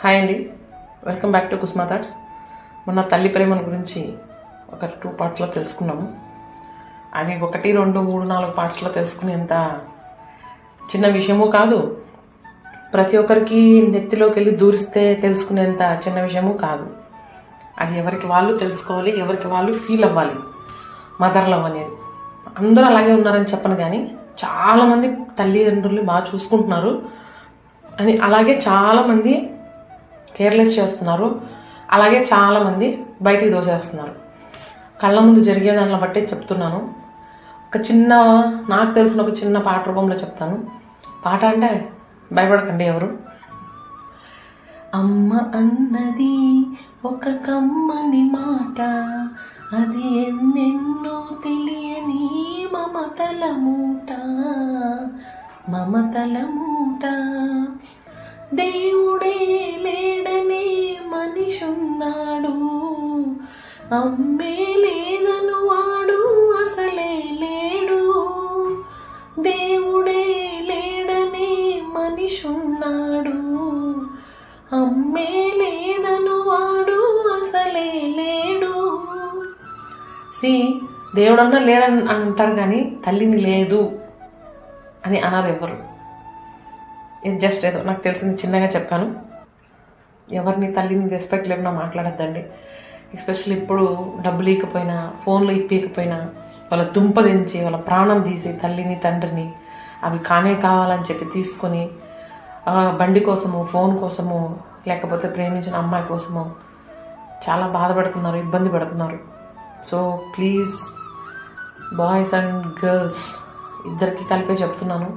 Hi అండి, welcome back to కుస్మా thoughts. మొన్న తల్లి ప్రేమను గురించి ఒక 2 పార్ట్స్లో తెలుసుకున్నాము. అది 1, 2, 3, 4 పార్ట్స్లో తెలుసుకునేంత చిన్న విషయము కాదు, ప్రతి ఒక్కరికి నెత్తిలోకి వెళ్ళి దూరిస్తే తెలుసుకునేంత చిన్న విషయము కాదు. అది ఎవరికి వాళ్ళు తెలుసుకోవాలి, ఎవరికి వాళ్ళు ఫీల్ అవ్వాలి. మదర్ లవ్ అనేది అందరూ అలాగే ఉన్నారని చెప్పను, కానీ చాలామంది తల్లిదండ్రుల్ని బాగా చూసుకుంటున్నారు అని, అలాగే చాలామంది కేర్లెస్ చేస్తున్నారు, అలాగే చాలామంది బయటికి దోసేస్తున్నారు. కళ్ళ ముందు జరిగే దాన్ని బట్టే చెప్తున్నాను. నాకు తెలిసిన ఒక చిన్న పాట రూపంలో చెప్తాను. పాట అంటే భయపడకండి ఎవరు. అమ్మ అన్నది ఒక కమ్మని మాట, అది ఎన్నెన్నో తెలియని మమతల మూట, మమతల మూట. దేవుడే లేడని మనిషున్నాడు, అమ్మే లేదను వాడు అసలే లేడు. దేవుడే లేడని మనిషున్నాడు, అమ్మే లేదను వాడు అసలే లేడు. దేవుడన్నా లేడని అంటారు, కానీ తల్లిని లేదు అని అన్నారు ఎవరు. ఇది జస్ట్ ఏదో నాకు తెలిసింది చిన్నగా చెప్పాను. ఎవరిని తల్లిని రెస్పెక్ట్ లేకుండా మాట్లాడద్దండి. ఎస్పెషల్లీ ఇప్పుడు డబ్బులు ఇవ్వకపోయినా, ఫోన్లు ఇప్పకపోయినా, వాళ్ళ దుంపదించి వాళ్ళ ప్రాణం తీసి తల్లిని తండ్రిని అవి కావాలని చెప్పి తీసుకొని బండి కోసము, ఫోన్ కోసము, లేకపోతే ప్రేమించిన అమ్మాయి కోసము చాలా బాధపడుతున్నారు, ఇబ్బంది పడుతున్నారు. So please, boys and girls ఇద్దరికి కలిపే చెప్తున్నాను,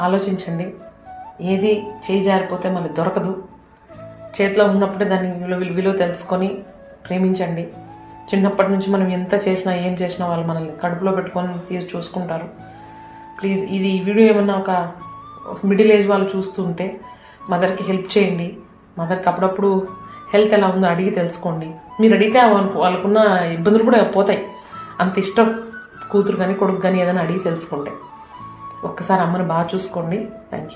ఆలోచించండి. ఏది చేయి జారిపోతే మళ్ళీ దొరకదు. చేతిలో ఉన్నప్పుడే దాన్ని విలువ తెలుసుకొని ప్రేమించండి. చిన్నప్పటి నుంచి మనం ఎంత చేసినా ఏం చేసినా వాళ్ళు మనల్ని కడుపులో పెట్టుకొని తీసి చూసుకుంటారు. ప్లీజ్, ఇది వీడియో ఏమన్నా ఒక మిడిల్ ఏజ్ వాళ్ళు చూస్తుంటే మదర్కి హెల్ప్ చేయండి. మదర్కి అప్పుడప్పుడు హెల్త్ ఎలా ఉందో అడిగి తెలుసుకోండి. మీరు అడిగితే వాళ్ళకున్న ఇబ్బందులు కూడా పోతాయి. అంత ఇష్టం కూతురు కానీ కొడుకు కానీ ఏదైనా అడిగి తెలుసుకుంటే. ఒక్కసారి అమ్మని బాగా చూసుకోండి. Thank you.